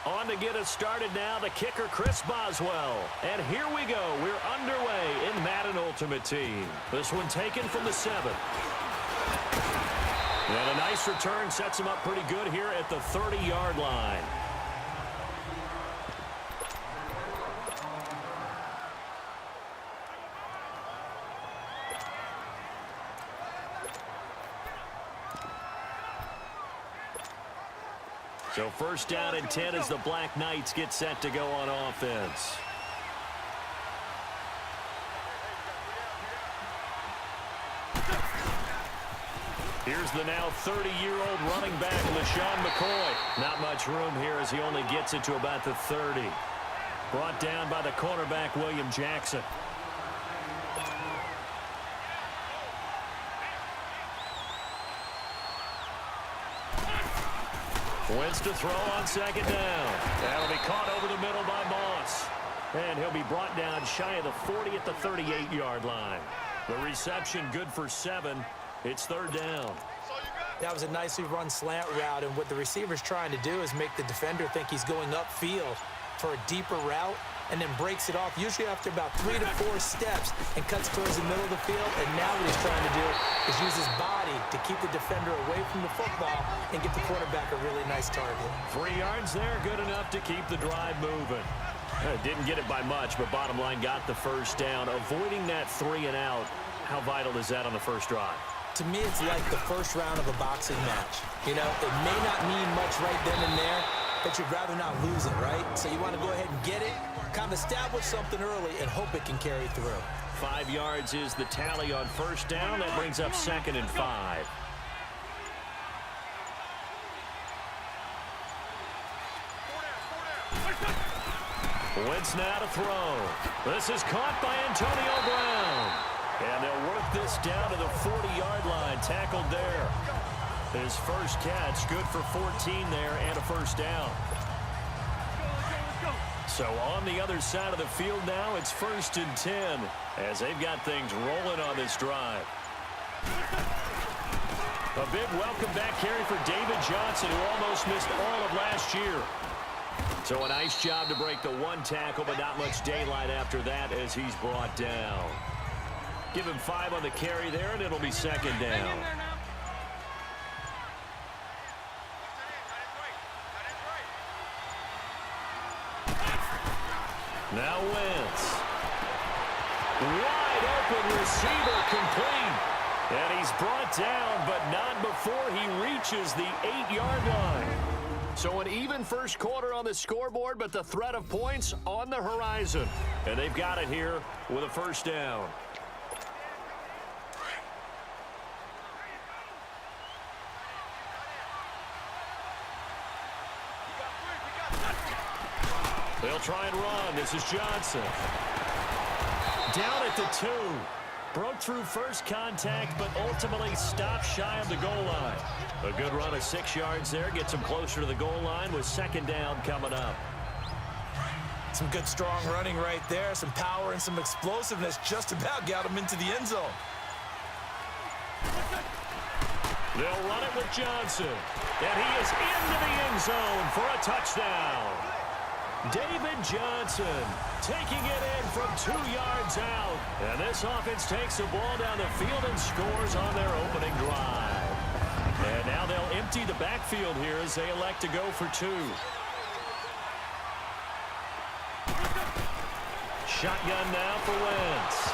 On to get us started now, the kicker, Chris Boswell. And here we go. We're underway in Madden Ultimate Team. This one taken from the 7. And a nice return sets him up pretty good here at the 30-yard line. So first down and 10 as the Black Knights get set to go on offense. Here's the now 30-year-old running back, LaShawn McCoy. Not much room here as he only gets it to about the 30. Brought down by the cornerback, William Jackson. Wins to throw on second down. That'll be caught over the middle by Moss. And he'll be brought down shy of the 40 at the 38-yard line. The reception good for 7. It's third down. That was a nicely run slant route, and what the receiver's trying to do is make the defender think he's going upfield for a deeper route and then breaks it off, usually after about 3 to 4 steps, and cuts towards the middle of the field. And now what he's trying to do is use his body to keep the defender away from the football and get the quarterback a really nice target. 3 yards there, good enough to keep the drive moving. Didn't get it by much, but bottom line got the first down. Avoiding that 3 and out, how vital is that on the first drive? To me, it's like the first round of a boxing match. You know, it may not mean much right then and there, but you'd rather not lose it, right? So you want to go ahead and get it, kind of establish something early, and hope it can carry through. 5 yards is the tally on first down. That brings up 2nd and 5. Wentz now to throw. This is caught by Antonio Brown. And they'll work this down to the 40-yard line. Tackled there. His first catch, good for 14 there and a first down. So on the other side of the field now, it's 1st and 10 as they've got things rolling on this drive. A big welcome back carry for David Johnson, who almost missed all of last year. So a nice job to break the 1 tackle, but not much daylight after that as he's brought down. Give him 5 on the carry there, and it'll be 2nd down. Now Wentz. Wide open receiver complete. And he's brought down, but not before he reaches the 8-yard line. So an even first quarter on the scoreboard, but the threat of points on the horizon. And they've got it here with a first down. They'll try and run. This is Johnson. Down at the 2. Broke through first contact, but ultimately stopped shy of the goal line. A good run of 6 yards there. Gets him closer to the goal line with 2nd down coming up. Some good, strong running right there. Some power and some explosiveness just about got him into the end zone. They'll run it with Johnson. And he is into the end zone for a touchdown. David Johnson taking it in from 2 yards out. And this offense takes the ball down the field and scores on their opening drive. And now they'll empty the backfield here as they elect to go for 2. Shotgun now for Wentz.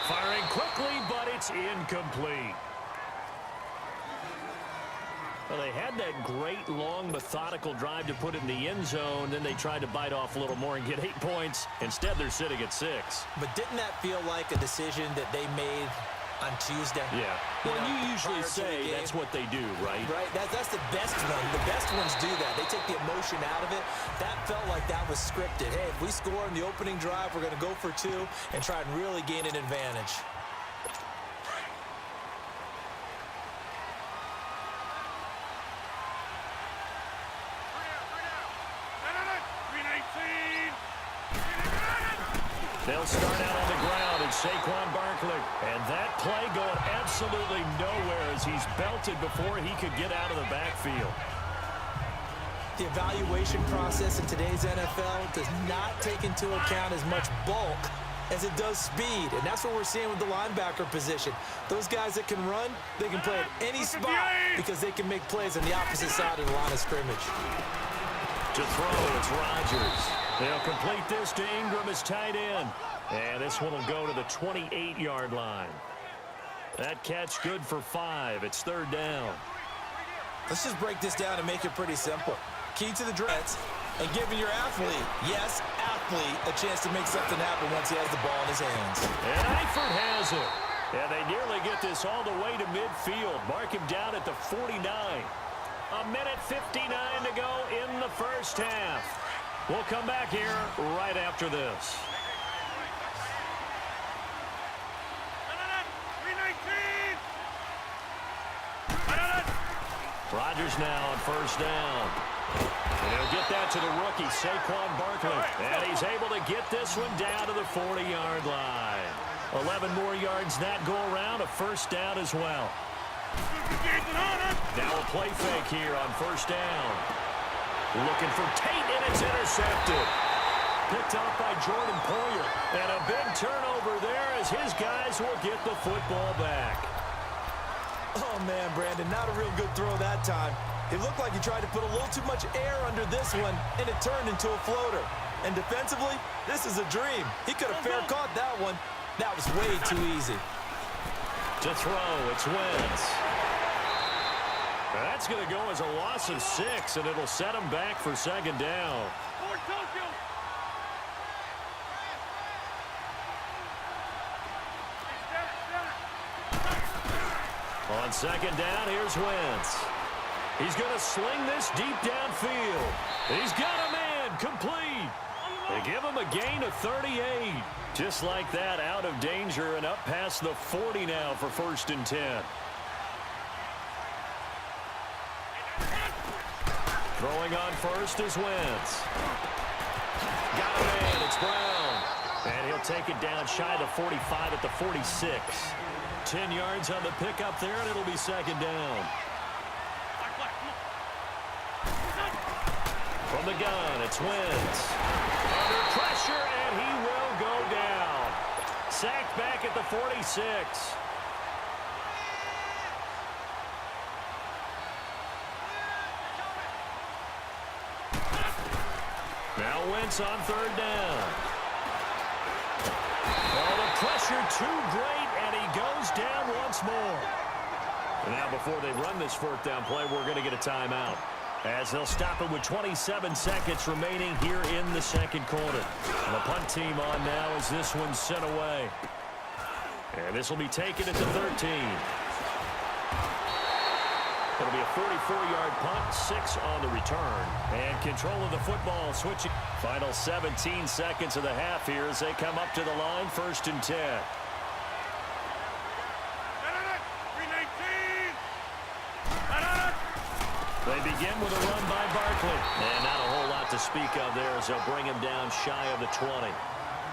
Firing quickly, but it's incomplete. Well, they had that great, long, methodical drive to put it in the end zone. Then they tried to bite off a little more and get 8 points. Instead, they're sitting at 6. But didn't that feel like a decision that they made on Tuesday? Yeah. Well, you usually say that's what they do, right? Right. That's the best one. The best ones do that. They take the emotion out of it. That felt like that was scripted. Hey, if we score in the opening drive, we're going to go for 2 and try and really gain an advantage. They'll start out on the ground and Saquon Barkley. And that play going absolutely nowhere as he's belted before he could get out of the backfield. The evaluation process in today's NFL does not take into account as much bulk as it does speed, and that's what we're seeing with the linebacker position. Those guys that can run, they can play at any spot because they can make plays on the opposite side of the line of scrimmage. To throw, it's Rodgers. They'll complete this to Ingram as tight end. And this one will go to the 28-yard line. That catch good for 5. It's third down. Let's just break this down and make it pretty simple. Key to the draft and giving your athlete, yes, athlete, a chance to make something happen once he has the ball in his hands. And Eifert has it. And they nearly get this all the way to midfield. Mark him down at the 49. A minute 59 to go in the first half. We'll come back here right after this. Rodgers now on first down. And he'll get that to the rookie, Saquon Barkley. And he's able to get this one down to the 40-yard line. 11 more yards that go around, a first down as well. Now a play fake here on first down. Looking for Tate, and it's intercepted. Picked off by Jordan Poyer. And a big turnover there as his guys will get the football back. Oh, man, Brandon, not a real good throw that time. It looked like he tried to put a little too much air under this one, and it turned into a floater. And defensively, this is a dream. He could have fair caught that one. That was way too easy. To throw, it's Wentz. That's going to go as a loss of 6, and it'll set him back for second down. On second down, here's Wentz. He's going to sling this deep downfield. He's got a man, complete. They give him a gain of 38. Just like that, out of danger and up past the 40 now for first and 10. Throwing on first is Wentz. Got a man, it's Brown. And he'll take it down shy of the 45 at the 46. 10 yards on the pickup there, and it'll be second down. From the gun, it's Wentz. Under pressure, and he will go down. Sacked back at the 46. Now Wentz on third down. Oh, the pressure too great, and he goes down once more. And now before they run this fourth down play, we're going to get a timeout, as they'll stop it with 27 seconds remaining here in the second quarter. And the punt team on now as this one's sent away. And this will be taken at the 13. It'll be a 44-yard punt, 6 on the return. And control of the football switching. Final 17 seconds of the half here as they come up to the line, first and 10. They begin with a run by Barkley. And not a whole lot to speak of there as they'll bring him down shy of the 20.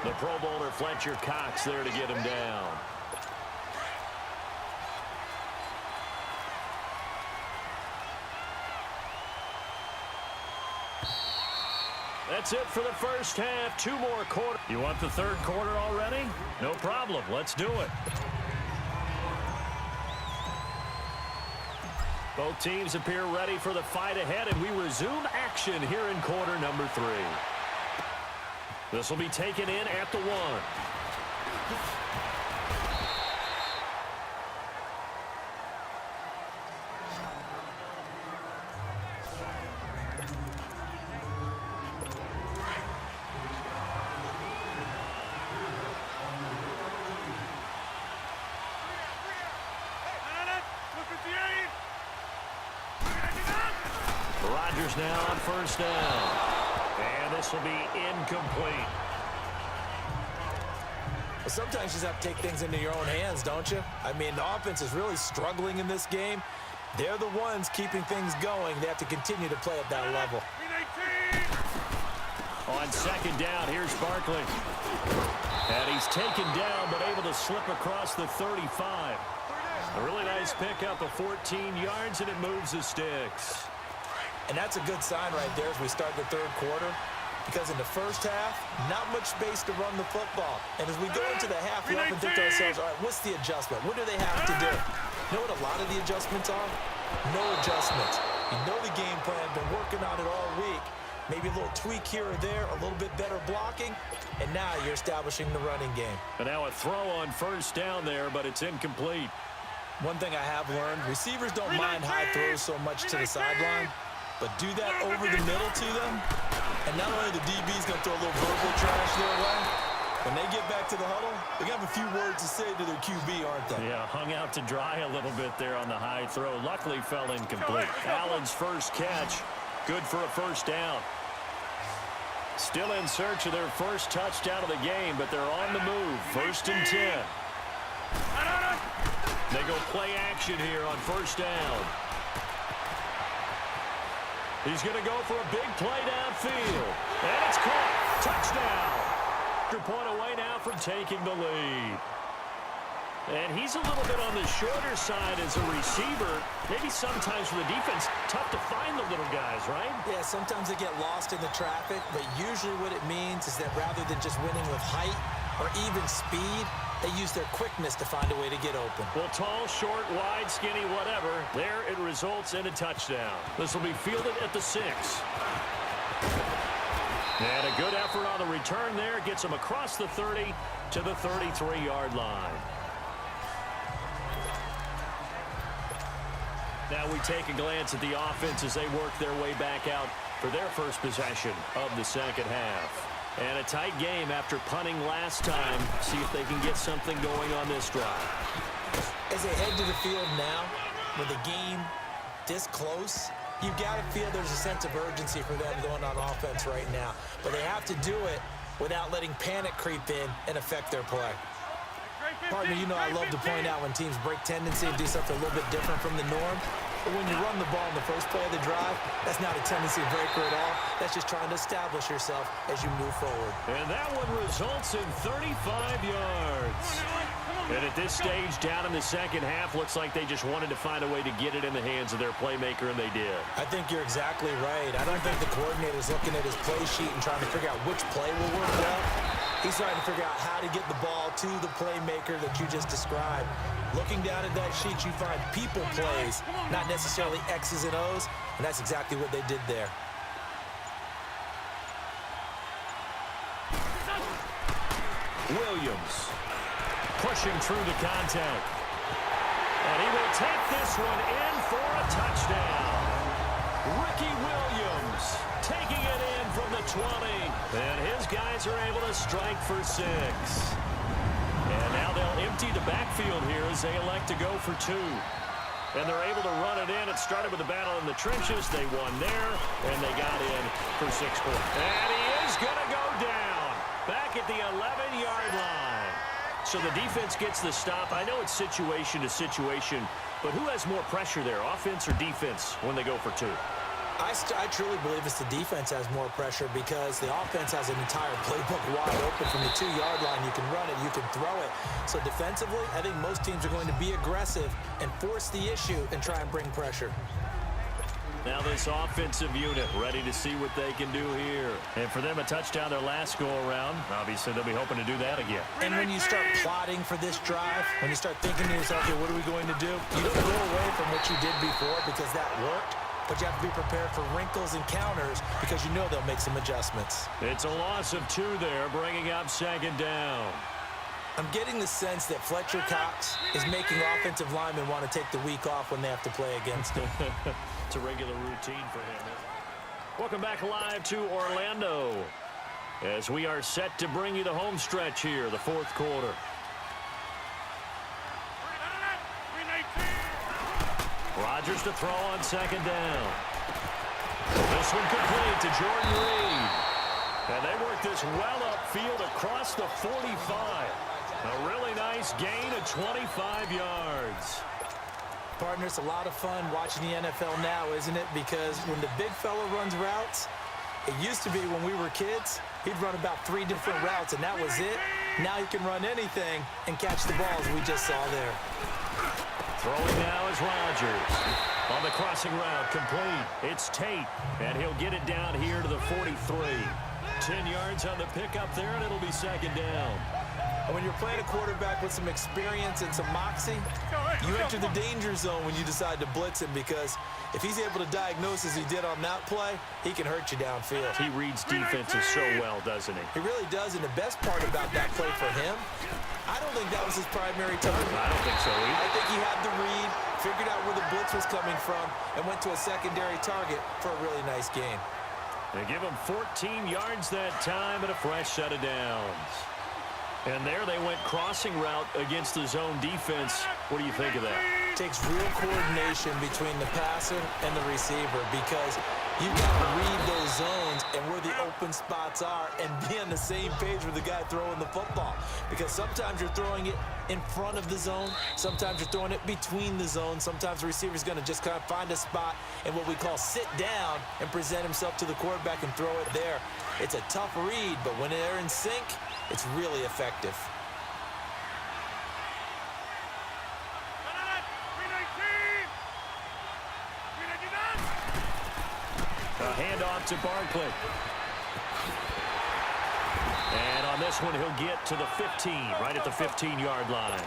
The Pro Bowler Fletcher Cox there to get him down. That's it for the first half. 2 more quarters. You want the third quarter already? No problem. Let's do it. Both teams appear ready for the fight ahead, and we resume action here in quarter number 3. This will be taken in at the 1. Rodgers now on first down. And this will be incomplete. Well, sometimes you just have to take things into your own hands, don't you? I mean, the offense is really struggling in this game. They're the ones keeping things going. They have to continue to play at that level. On second down, here's Barkley. And he's taken down, but able to slip across the 35. A really nice pickup of 14 yards, and it moves the sticks. And that's a good sign right there as we start the third quarter, because in the first half, not much space to run the football. And as we go into the half, we often think to ourselves, all right, what's the adjustment? What do they have to do? You know what a lot of the adjustments are? No adjustments. You know the game plan, been working on it all week. Maybe a little tweak here or there, a little bit better blocking, and now you're establishing the running game. And now a throw on first down there, but it's incomplete. One thing I have learned, receivers don't mind high throws so much to the sideline, but do that over the middle to them, and not only the DB's going to throw a little verbal trash their way, when they get back to the huddle, they have a few words to say to their QB, aren't they? Yeah, hung out to dry a little bit there on the high throw. Luckily fell incomplete. Allen's first catch, good for a first down. Still in search of their first touchdown of the game, but they're on the move. 1st and 10. They go play action here on first down. He's going to go for a big play downfield. And it's caught. Touchdown. Point away now from taking the lead. And he's a little bit on the shorter side as a receiver. Maybe sometimes for the defense, tough to find the little guys, right? Yeah, sometimes they get lost in the traffic, but usually what it means is that rather than just winning with height or even speed, they use their quickness to find a way to get open. Well, tall, short, wide, skinny, whatever, there it results in a touchdown. This will be fielded at the 6. And a good effort on the return there. Gets him across the 30 to the 33-yard line. Now we take a glance at the offense as they work their way back out for their first possession of the second half. And a tight game after punting last time. See if they can get something going on this drive. As they head to the field now, with the game this close, you've got to feel there's a sense of urgency for them going on offense right now. But they have to do it without letting panic creep in and affect their play. Partner, you know I love to point out when teams break tendency and do something a little bit different from the norm. But when you run the ball in the first play of the drive, that's not a tendency breaker at all. That's just trying to establish yourself as you move forward. And that one results in 35 yards. And at this stage, down in the second half, looks like they just wanted to find a way to get it in the hands of their playmaker, and they did. I think you're exactly right. I don't think the coordinator's looking at his play sheet and trying to figure out which play will work well. He's trying to figure out how to get the ball to the playmaker that you just described. Looking down at that sheet, you find people plays, not necessarily X's and O's, and that's exactly what they did there. Williams pushing through the contact. And he will take this one in for a touchdown. Ricky Williams taking it in from the 20. And his guys are able to strike for 6. And now they'll empty the backfield here as they elect to go for 2. And they're able to run it in. It started with a battle in the trenches. They won there, and they got in for 6 points. And he is going to go down back at the 11-yard line. So the defense gets the stop. I know it's situation to situation, but who has more pressure there, offense or defense, when they go for 2? I truly believe it's the defense has more pressure because the offense has an entire playbook wide open from the 2-yard line. You can run it, you can throw it. So defensively, I think most teams are going to be aggressive and force the issue and try and bring pressure. Now this offensive unit ready to see what they can do here. And for them, a touchdown their last go-around. Obviously, they'll be hoping to do that again. And when you start plotting for this drive, when you start thinking to yourself, okay, what are we going to do? You don't go away from what you did before because that worked. But you have to be prepared for wrinkles and counters because you know they'll make some adjustments. It's a loss of 2 there, bringing up 2nd down. I'm getting the sense that Fletcher Cox is making offensive linemen want to take the week off when they have to play against him. It's a regular routine for him. Welcome back live to Orlando as we are set to bring you the home stretch here, the 4th quarter. Rodgers to throw on 2nd down. This one complete to Jordan Reed. And they work this well upfield across the 45. A really nice gain of 25 yards. Partner, it's a lot of fun watching the NFL now, isn't it? Because when the big fella runs routes, it used to be when we were kids, he'd run about 3 different routes, and that was it. Now he can run anything and catch the balls we just saw there. Throwing now is Rodgers. On the crossing route, complete. It's Tate, and he'll get it down here to the 43. 10 yards on the pickup there, and it'll be second down. And when you're playing a quarterback with some experience and some moxie, you enter the danger zone when you decide to blitz him, because if he's able to diagnose as he did on that play, he can hurt you downfield. He reads defenses so well, doesn't he? He really does, and the best part about that play for him, I don't think that was his primary target. I don't think so either. I think he had the read, figured out where the blitz was coming from, and went to a secondary target for a really nice gain. They give him 14 yards that time and a fresh set of downs. And there they went crossing route against the zone defense. What do you think of that? It takes real coordination between the passer and the receiver, because you've got to read those zones and where the open spots are and be on the same page with the guy throwing the football. Because sometimes you're throwing it in front of the zone. Sometimes you're throwing it between the zones. Sometimes the receiver's going to just kind of find a spot and what we call sit down and present himself to the quarterback and throw it there. It's a tough read, but when they're in sync, it's really effective. A handoff to Barkley. And on this one, he'll get to the 15, right at the 15-yard line.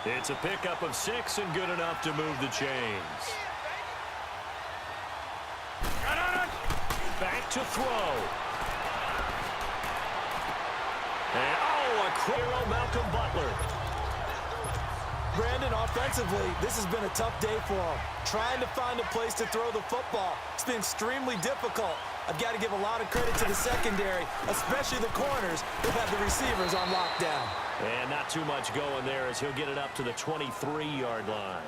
It's a pickup of 6 and good enough to move the chains. Back to throw. And, a Malcolm Butler. Brandon, offensively, this has been a tough day for him. Trying to find a place to throw the football. It's been extremely difficult. I've got to give a lot of credit to the secondary, especially the corners who've had the receivers on lockdown. And not too much going there as he'll get it up to the 23-yard line.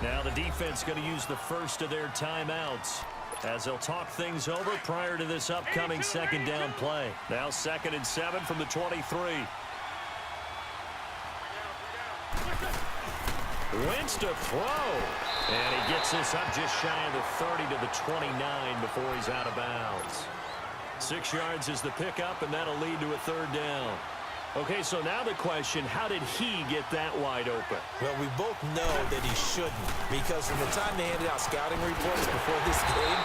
Now the defense going to use the first of their timeouts as they'll talk things over prior to this upcoming second down play. Now 2nd and 7 from the 23. Wentz to throw. And he gets this up just shy of the 30 to the 29 before he's out of bounds. 6 yards is the pickup, and that'll lead to a 3rd down. Okay, so now the question, how did he get that wide open? Well, we both know that he shouldn't, because from the time they handed out scouting reports before this game,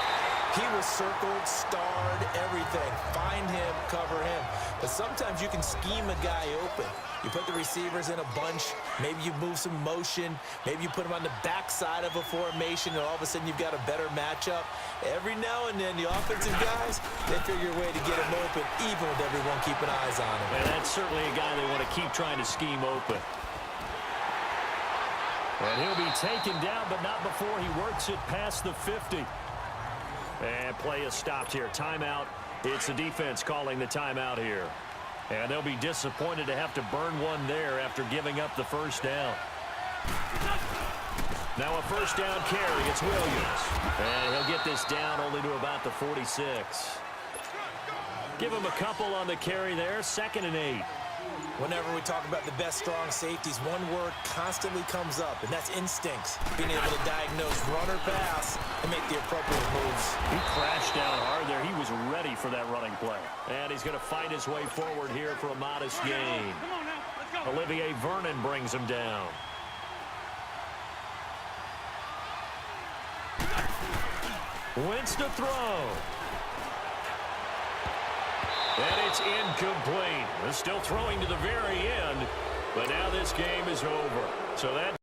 he was circled, starred, everything. Find him, cover him. But sometimes you can scheme a guy open. You put the receivers in a bunch. Maybe you move some motion. Maybe you put them on the backside of a formation, and all of a sudden you've got a better matchup. Every now and then, the offensive guys, they figure a way to get him open, even with everyone keeping eyes on him. And that's certainly a guy they want to keep trying to scheme open. And he'll be taken down, but not before he works it past the 50. And play is stopped here. Timeout. It's the defense calling the timeout here. And they'll be disappointed to have to burn one there after giving up the first down. Now a first down carry. It's Williams. And he'll get this down only to about the 46. Give him a couple on the carry there. 2nd and 8. Whenever we talk about the best strong safeties, one word constantly comes up, and that's instincts. Being able to diagnose run or pass and make the appropriate moves. He crashed down hard there. He was ready for that running play. And he's going to fight his way forward here for a modest gain. Olivier Vernon brings him down. Wentz to throw. And it's incomplete. They're still throwing to the very end, but now this game is over. So that